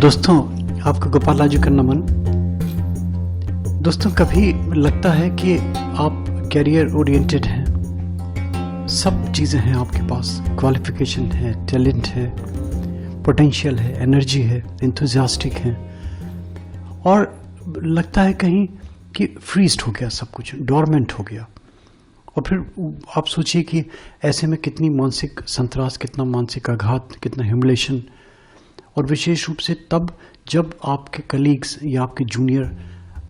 दोस्तों, आपको गोपाल राजू का नमन। दोस्तों, कभी लगता है कि आप कैरियर ओरिएंटेड हैं, सब चीज़ें हैं आपके पास, क्वालिफिकेशन है, टैलेंट है, पोटेंशियल है, एनर्जी है, एंथुजियास्टिक हैं, और लगता है कहीं कि फ्रीज्ड हो गया सब कुछ, डोरमेंट हो गया। और फिर आप सोचिए कि ऐसे में कितनी मानसिक संतरास, कितना मानसिक आघात, कितना ह्यूमिलेशन, और विशेष रूप से तब जब आपके कलीग्स या आपके जूनियर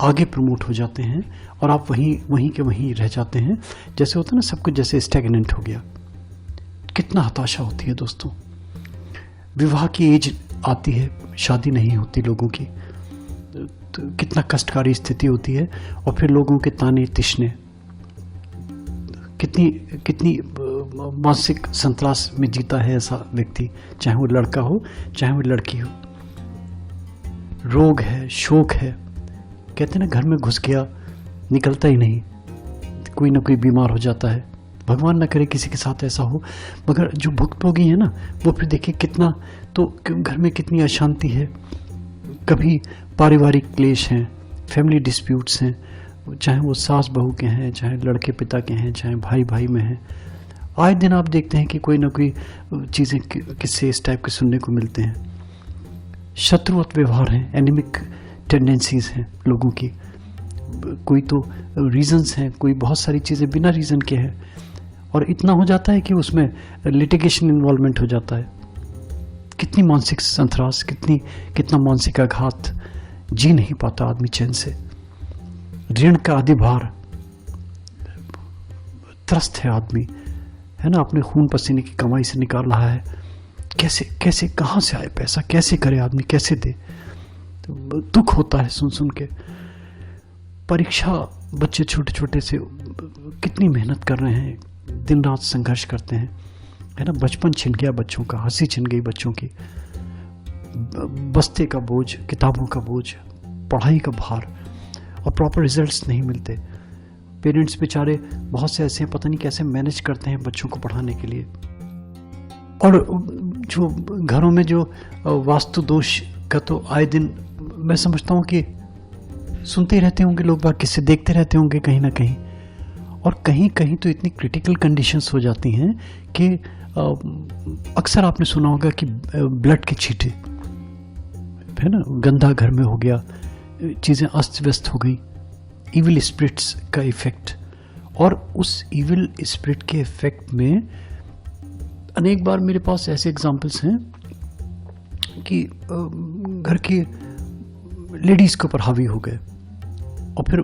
आगे प्रमोट हो जाते हैं और आप वहीं के वहीं रह जाते हैं। जैसे होता है ना, सब कुछ जैसे स्टैग्नेंट हो गया। कितना हताशा होती है दोस्तों। विवाह की एज आती है, शादी नहीं होती लोगों की, तो कितना कष्टकारी स्थिति होती है। और फिर लोगों के ताने तिश्ने, कितनी मानसिक संतरास में जीता है ऐसा व्यक्ति, चाहे वो लड़का हो चाहे वो लड़की हो। रोग है, शोक है, कहते हैं ना घर में घुस गया निकलता ही नहीं, कोई ना कोई बीमार हो जाता है। भगवान ना करे किसी के साथ ऐसा हो, मगर जो भुक्तभोगी है ना, वो फिर देखिए कितना, तो घर में कितनी अशांति है। कभी पारिवारिक क्लेश हैं, फैमिली डिस्प्यूट्स हैं, चाहे वो सास बहू के हैं, चाहे लड़के पिता के हैं, चाहे भाई भाई में हैं। आए दिन आप देखते हैं कि कोई ना कोई चीज़ें किस्से इस टाइप के सुनने को मिलते हैं। शत्रुवत व्यवहार हैं, एनिमिक टेंडेंसीज हैं लोगों की। कोई तो रीजंस हैं, कोई बहुत सारी चीज़ें बिना रीज़न के हैं, और इतना हो जाता है कि उसमें लिटिगेशन इन्वॉल्वमेंट हो जाता है। कितनी मानसिक संतरास, कितना मानसिक आघात, जी नहीं पाता आदमी चैन से। ऋण का अधिभार, त्रस्त है आदमी, है ना, अपने खून पसीने की कमाई से निकाल रहा है। कैसे कहाँ से आए पैसा, कैसे करे आदमी, कैसे दे। तो दुख होता है सुन सुन के। परीक्षा, बच्चे छोटे छोटे से कितनी मेहनत कर रहे हैं, दिन रात संघर्ष करते हैं, है ना। बचपन छिन गया बच्चों का, हंसी छिन गई बच्चों की, बस्ते का बोझ, किताबों का बोझ, पढ़ाई का भार, और प्रॉपर रिजल्ट्स नहीं मिलते। पेरेंट्स बेचारे बहुत से ऐसे हैं, पता नहीं कैसे मैनेज करते हैं बच्चों को पढ़ाने के लिए। और जो घरों में जो वास्तु दोष का तो आए दिन मैं समझता हूँ कि सुनते ही रहते होंगे लोग, बाकी किससे देखते रहते होंगे कहीं ना कहीं। और कहीं कहीं तो इतनी क्रिटिकल कंडीशंस हो जाती हैं कि अक्सर आपने सुना होगा कि ब्लड के छींटे, है ना, गंदा घर में हो गया, चीज़ें अस्त व्यस्त हो गई, इविल स्पिरिट्स का इफेक्ट। और उस इविल स्पिरिट के इफेक्ट में अनेक बार मेरे पास ऐसे एग्जाम्पल्स हैं कि घर की लेडीज़ के ऊपर हावी हो गए। और फिर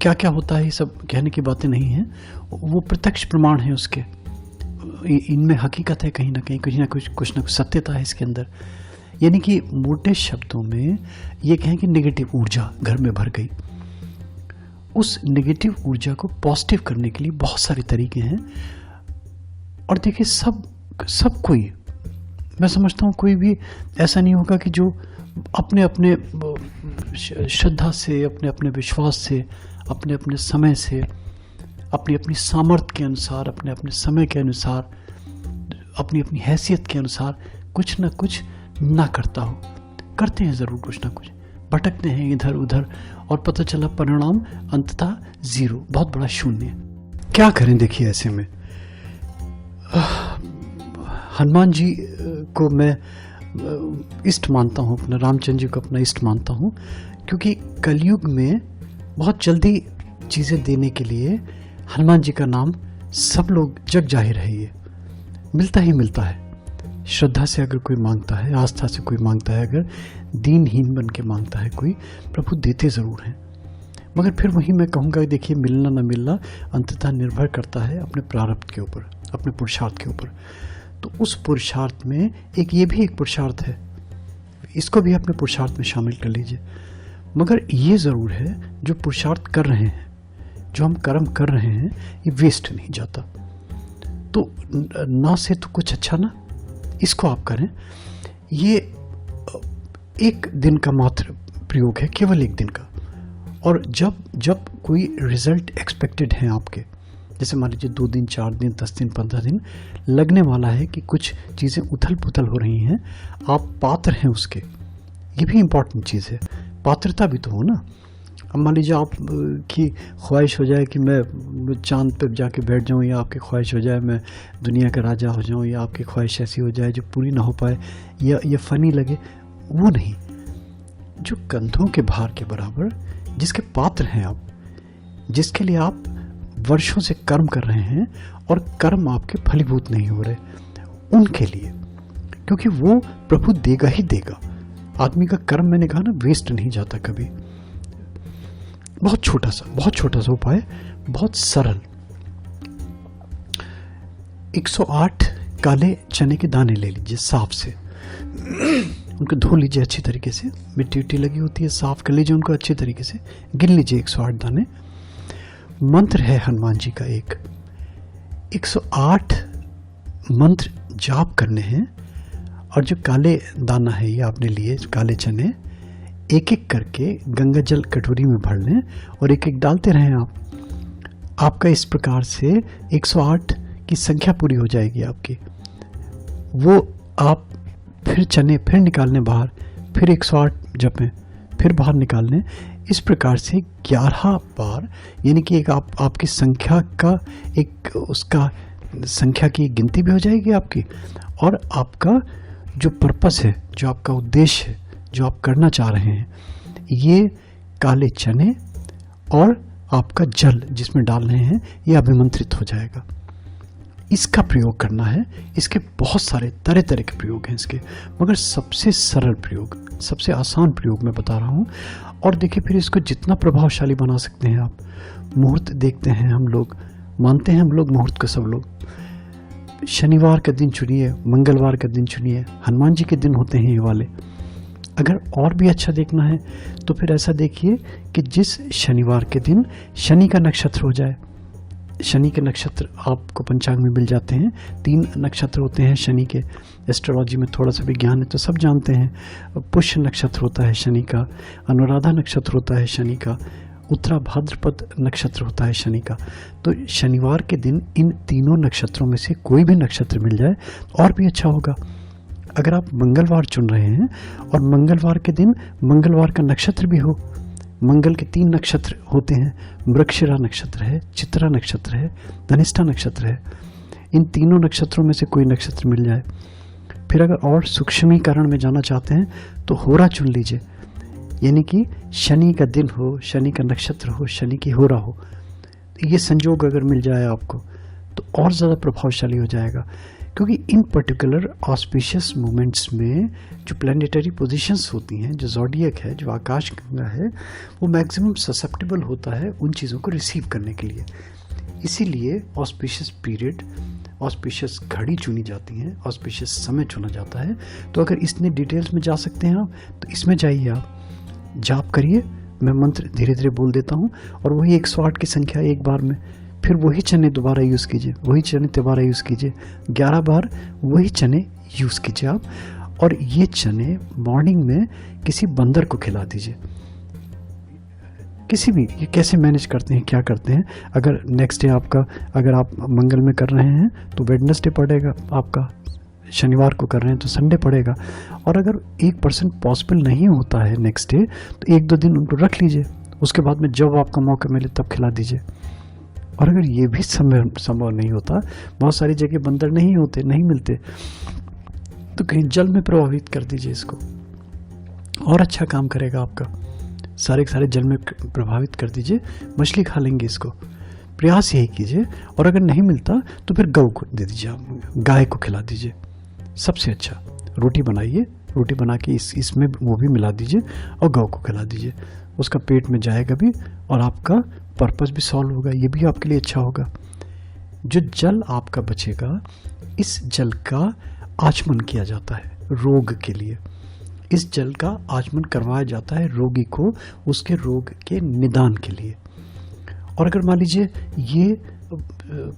क्या क्या होता है, ये सब कहने की बातें नहीं हैं, वो प्रत्यक्ष प्रमाण है उसके। इनमें हकीकत है, कहीं ना कहीं कुछ ना कुछ सत्यता है इसके अंदर। यानी कि मोटे शब्दों में ये कहें कि नेगेटिव ऊर्जा घर में भर गई। उस नेगेटिव ऊर्जा को पॉजिटिव करने के लिए बहुत सारे तरीके हैं। और देखिए, सब कोई, मैं समझता हूँ कोई भी ऐसा नहीं होगा कि जो अपने अपने श्रद्धा से, अपने अपने विश्वास से, अपने अपने समय से, अपनी अपनी सामर्थ्य के अनुसार, अपने अपने समय के अनुसार, अपनी अपनी हैसियत के अनुसार कुछ ना कुछ ना करता हो। करते हैं ज़रूर कुछ ना कुछ, भटकते हैं इधर उधर, और पता चला परिणाम अंततः जीरो, बहुत बड़ा शून्य। क्या करें देखिए ऐसे में। हनुमान जी को मैं इष्ट मानता हूँ, अपना रामचंद्र जी को अपना इष्ट मानता हूँ, क्योंकि कलयुग में बहुत जल्दी चीज़ें देने के लिए हनुमान जी का नाम सब लोग जग जाहिर है, ये मिलता ही मिलता है। श्रद्धा से अगर कोई मांगता है, आस्था से कोई मांगता है, अगर दीनहीन बन के मांगता है कोई, प्रभु देते ज़रूर हैं। मगर फिर वही मैं कहूँगा, देखिए, मिलना ना मिलना अंततः निर्भर करता है अपने प्रारब्ध के ऊपर, अपने पुरुषार्थ के ऊपर। तो उस पुरुषार्थ में ये भी एक पुरुषार्थ है, इसको भी अपने पुरुषार्थ में शामिल कर लीजिए। मगर ये ज़रूर है, जो पुरुषार्थ कर रहे हैं, जो हम कर्म कर रहे हैं, ये वेस्ट नहीं जाता। तो ना से तो कुछ अच्छा ना, इसको आप करें। ये एक दिन का मात्र प्रयोग है, केवल एक दिन का। और जब कोई रिजल्ट एक्सपेक्टेड है आपके, जैसे मान लीजिए 2 दिन, 4 दिन, 10 दिन, 15 दिन लगने वाला है कि कुछ चीज़ें उथल पुथल हो रही हैं, आप पात्र हैं उसके, ये भी इम्पॉर्टेंट चीज़ है। पात्रता भी तो हो ना। अब मान लीजिए आप की ख्वाहिश हो जाए कि मैं चांद पे जाके बैठ जाऊं, या आपकी ख्वाहिश हो जाए मैं दुनिया का राजा हो जाऊं, या आपकी ख्वाहिश ऐसी हो जाए जो पूरी ना हो पाए, या ये फ़नी लगे, वो नहीं। जो कंधों के भार के बराबर जिसके पात्र हैं आप, जिसके लिए आप वर्षों से कर्म कर रहे हैं और कर्म आपके फलीभूत नहीं हो रहे, उनके लिए, क्योंकि वो प्रभु देगा ही देगा। आदमी का कर्म, मैंने कहा ना, वेस्ट नहीं जाता कभी। बहुत छोटा सा उपाय, बहुत सरल। 108 काले चने के दाने ले लीजिए साफ से, उनको धो लीजिए अच्छी तरीके से, मिट्टी उट्टी लगी होती है, साफ कर लीजिए उनको अच्छी तरीके से, गिन लीजिए 108 दाने। मंत्र है हनुमान जी का 108 मंत्र जाप करने हैं। और जो काले दाना है ये आपने लिए, काले चने, एक एक करके गंगा जल कटोरी में भर लें और एक एक डालते रहें आप। आपका इस प्रकार से 108 की संख्या पूरी हो जाएगी आपकी। वो आप फिर चने फिर निकालने बाहर, फिर 108 जपें, फिर बाहर निकालने। इस प्रकार से 11 बार, यानी कि एक आपकी संख्या का एक उसका संख्या की गिनती भी हो जाएगी आपकी, और आपका जो पर्पस है, जो आपका उद्देश्य है, जो आप करना चाह रहे हैं, ये काले चने और आपका जल जिसमें डाल रहे हैं, ये अभिमंत्रित हो जाएगा। इसका प्रयोग करना है। इसके बहुत सारे तरह तरह के प्रयोग हैं इसके, मगर सबसे सरल प्रयोग, सबसे आसान प्रयोग मैं बता रहा हूँ। और देखिए फिर इसको जितना प्रभावशाली बना सकते हैं आप। मुहूर्त देखते हैं हम लोग, मानते हैं हम लोग मुहूर्त को, सब लोग। शनिवार का दिन चुनिए, मंगलवार का दिन चुनिए, हनुमान जी के दिन होते हैं ये वाले। अगर और भी अच्छा देखना है तो फिर ऐसा देखिए कि जिस शनिवार के दिन शनि का नक्षत्र हो जाए। शनि के नक्षत्र आपको पंचांग में मिल जाते हैं, 3 नक्षत्र होते हैं शनि के। एस्ट्रोलॉजी में थोड़ा सा भी ज्ञान है तो सब जानते हैं। पुष्य नक्षत्र होता है शनि का, अनुराधा नक्षत्र होता है शनि का, उत्तरा भाद्रपद नक्षत्र होता है शनि का। तो शनिवार के दिन इन तीनों नक्षत्रों में से कोई भी नक्षत्र मिल जाए और भी अच्छा होगा। अगर आप मंगलवार चुन रहे हैं और मंगलवार के दिन मंगलवार का नक्षत्र भी हो, मंगल के 3 नक्षत्र होते हैं, मृगशिरा नक्षत्र है, चित्रा नक्षत्र है, धनिष्ठा नक्षत्र है। इन तीनों नक्षत्रों में से कोई नक्षत्र मिल जाए। फिर अगर और सूक्ष्मीकरण में जाना चाहते हैं तो होरा चुन लीजिए, यानी कि शनि का दिन हो, शनि का नक्षत्र हो, शनि की होरा हो। ये संयोग अगर मिल जाए आपको तो और ज़्यादा प्रभावशाली हो जाएगा, क्योंकि इन पर्टिकुलर ऑस्पिशियस मोमेंट्स में जो प्लैनेटरी पोजीशंस होती हैं, जो ज़ोडिएक है, जो आकाश गंगा है, वो मैक्सिमम ससेप्टेबल होता है उन चीज़ों को रिसीव करने के लिए। इसीलिए ऑस्पिशियस पीरियड, ऑस्पिशियस घड़ी चुनी जाती है, ऑस्पिशियस समय चुना जाता है। तो अगर इसने डिटेल्स में जा सकते हैं आप तो इसमें जाइए, आप जाप करिए। मैं मंत्र धीरे धीरे बोल देता हूँ और वही 108 की संख्या एक बार में, फिर वही चने दोबारा यूज़ कीजिए, वही चने दोबारा यूज़ कीजिए, 11 बार वही चने यूज़ कीजिए आप। और ये चने मॉर्निंग में किसी बंदर को खिला दीजिए। किसी भी, ये कैसे मैनेज करते हैं, क्या करते हैं। अगर नेक्स्ट डे आपका, अगर आप मंगल में कर रहे हैं तो वेडनेसडे पड़ेगा आपका, शनिवार को कर रहे हैं तो संडे पड़ेगा। और अगर 1% पॉसिबल नहीं होता है नेक्स्ट डे तो 1-2 दिन उनको रख लीजिए, उसके बाद में जब आपका मौका मिले तब खिला दीजिए। और अगर ये भी संभव नहीं होता, बहुत सारी जगह बंदर नहीं होते, नहीं मिलते, तो कहीं जल में प्रभावित कर दीजिए इसको, और अच्छा काम करेगा आपका। सारे के सारे जल में प्रभावित कर दीजिए, मछली खा लेंगे इसको। प्रयास यही कीजिए। और अगर नहीं मिलता तो फिर गौ को दे दीजिए, गाय को खिला दीजिए, सबसे अच्छा। रोटी बनाइए, रोटी बना के इसमें वो भी मिला दीजिए और गौ को खिला दीजिए, उसका पेट में जाएगा भी और आपका पर्पस भी सॉल्व होगा, ये भी आपके लिए अच्छा होगा। जो जल आपका बचेगा, इस जल का आचमन किया जाता है रोग के लिए। इस जल का आचमन करवाया जाता है रोगी को, उसके रोग के निदान के लिए। और अगर मान लीजिए ये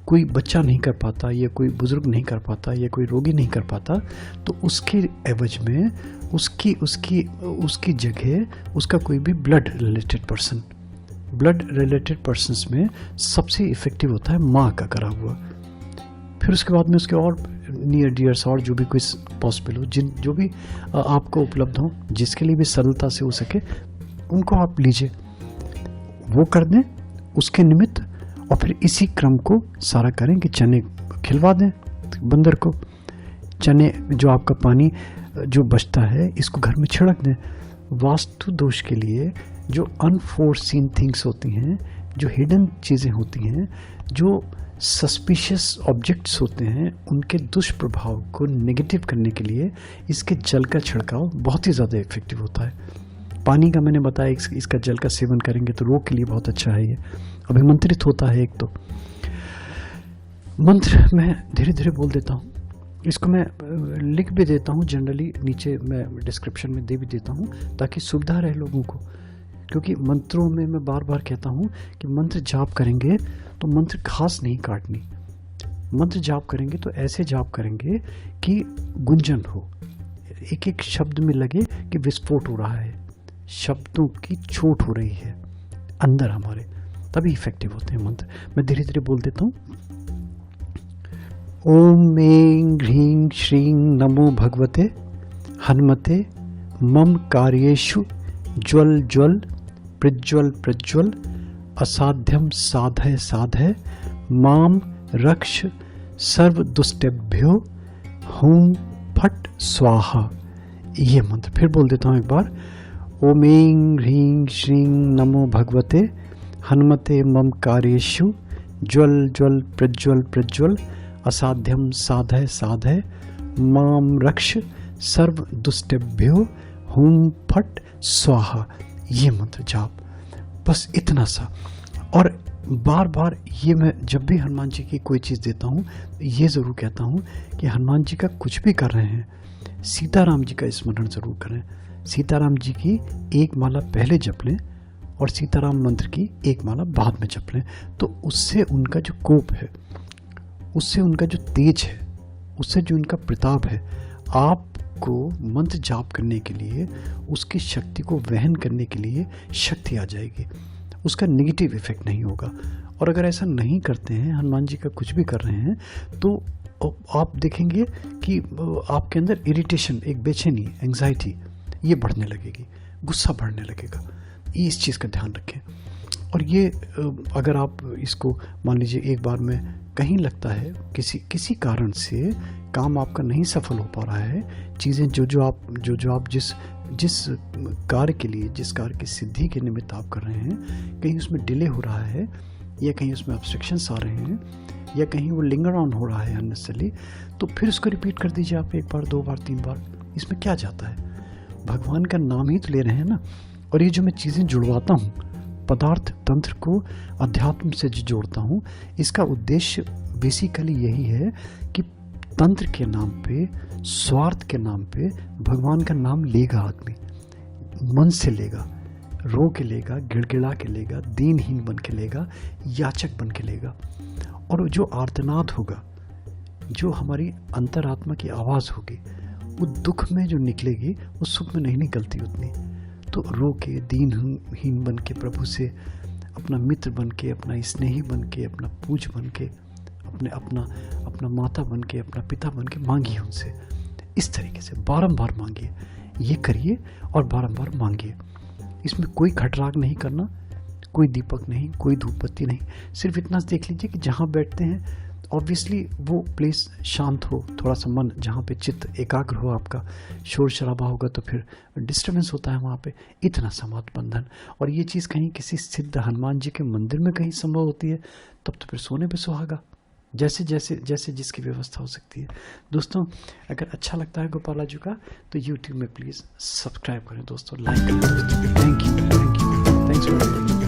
कोई बच्चा नहीं कर पाता, या कोई बुजुर्ग नहीं कर पाता, या कोई रोगी नहीं कर पाता, तो उसके एवज में उसकी जगह उसका कोई भी blood related person, blood related persons में सबसे इफ़ेक्टिव होता है माँ का करा हुआ। फिर उसके बाद में उसके और नियर डियर्स और जो भी कोई पॉसिबल हो, जो भी आपको उपलब्ध हो, जिसके लिए भी सरलता से हो सके उनको आप लीजिए, वो कर दें उसके निमित्त। और फिर इसी क्रम को सारा करें कि चने खिलवा दें बंदर को। चने जो आपका पानी जो बचता है इसको घर में छिड़क दें। वास्तु दोष के लिए जो अनफोर्सीन थिंग्स होती हैं, जो हिडन चीज़ें होती हैं, जो सस्पिशियस ऑब्जेक्ट्स होते हैं, उनके दुष्प्रभाव को नेगेटिव करने के लिए इसके जल का छिड़काव बहुत ही ज़्यादा इफेक्टिव होता है। पानी का मैंने बताया, इसका जल का सेवन करेंगे तो रोग के लिए बहुत अच्छा है। ये अभिमंत्रित होता है। एक तो मंत्र मैं धीरे धीरे बोल देता हूँ, इसको मैं लिख भी देता हूँ, जनरली नीचे मैं डिस्क्रिप्शन में दे भी देता हूँ ताकि सुविधा रहे लोगों को। क्योंकि मंत्रों में मैं बार बार कहता हूँ कि मंत्र जाप करेंगे तो मंत्र घास नहीं काटनी। मंत्र जाप करेंगे तो ऐसे जाप करेंगे कि गुंजन हो, एक एक शब्द में लगे कि विस्फोट हो रहा है, शब्दों की चोट हो रही है अंदर हमारे, तभी इफेक्टिव होते हैं मंत्र। मैं धीरे धीरे बोल देता हूँ। ओम ऐं ह्रीं श्रीं नमो भगवते हनुमते मम कार्येषु ज्वल ज्वल प्रज्वल प्रज्वल असाध्यम साधय साधय माम रक्ष सर्व दुष्टेभ्यो हूं फट स्वाहा। ये मंत्र फिर बोल देता हूँ एक बार। ओम ऐं ह्रीं श्रीं नमो भगवते हनुमते मम कार्येषु ज्वल ज्वल प्रज्वल प्रज्वल असाध्यम साधय साधय माम रक्ष सर्व दुष्टेभ्यो हूं फट स्वाहा। ये मंत्र जाप, बस इतना सा। और बार बार ये मैं जब भी हनुमान जी की कोई चीज़ देता हूँ ये ज़रूर कहता हूँ कि हनुमान जी का कुछ भी कर रहे हैं, सीताराम जी का स्मरण ज़रूर करें। सीताराम जी की एक माला पहले जप लें और सीताराम मंत्र की एक माला बाद में जप लें, तो उससे उनका जो कोप है, उससे उनका जो तेज है, उससे जो उनका प्रताप है, आपको मंत्र जाप करने के लिए, उसकी शक्ति को वहन करने के लिए शक्ति आ जाएगी, उसका नेगेटिव इफेक्ट नहीं होगा। और अगर ऐसा नहीं करते हैं, हनुमान जी का कुछ भी कर रहे हैं, तो आप देखेंगे कि आपके अंदर इरिटेशन, एक बेचैनी, एंग्जाइटी ये बढ़ने लगेगी, गुस्सा बढ़ने लगेगा। इस चीज़ का ध्यान रखें। और ये अगर आप इसको मान लीजिए एक बार में कहीं लगता है किसी कारण से काम आपका नहीं सफल हो पा रहा है, चीज़ें जो आप जिस कार्य के लिए, जिस कार्य की सिद्धि के निमित्त आप कर रहे हैं, कहीं उसमें डिले हो रहा है या कहीं उसमें ऑब्स्ट्रक्शंस आ रहे हैं या कहीं वो लिंगर ऑन हो रहा है अननेसेसरली, तो फिर उसको रिपीट कर दीजिए आप 1 बार 2 बार 3 बार। इसमें क्या जाता है, भगवान का नाम ही तो ले रहे हैं ना। और ये जो मैं चीज़ें जुड़वाता हूँ, पदार्थ तंत्र को अध्यात्म से जो जोड़ता हूँ, इसका उद्देश्य बेसिकली यही है कि तंत्र के नाम पे, स्वार्थ के नाम पे भगवान का नाम लेगा आदमी, मन से लेगा, रो के लेगा, गिड़गिड़ा के लेगा, दीनहीन बन के लेगा, याचक बन के लेगा। और जो आर्तनाद होगा, जो हमारी अंतरात्मा की आवाज़ होगी, वो दुख में जो निकलेगी वो सुख में नहीं निकलती उतनी। तो रो के, दीनहीन बन के, प्रभु से अपना मित्र बन के, अपना स्नेही बन के, अपना पूज बन के, अपना माता बन के, अपना पिता बन के मांगिए उनसे। इस तरीके से बारंबार मांगिए, ये करिए और बारंबार मांगिए। इसमें कोई खटराग नहीं करना, कोई दीपक नहीं, कोई धूप बत्ती नहीं। सिर्फ इतना देख लीजिए कि जहाँ बैठते हैं ऑब्वियसली वो प्लेस शांत हो, थोड़ा सा मन जहाँ पे चित्त एकाग्र हो आपका। शोर शराबा होगा तो फिर डिस्टर्बेंस होता है वहाँ पे। इतना समात बंधन। और ये चीज़ कहीं किसी सिद्ध हनुमान जी के मंदिर में कहीं संभव होती है, तब तो फिर सोने पे सुहागा, जैसे जिसकी व्यवस्था हो सकती है। दोस्तों, अगर अच्छा लगता है गोपाला जी का तो यूट्यूब में प्लीज़ सब्सक्राइब करें दोस्तों, लाइक करें दोस्तों। Thank you, thanks for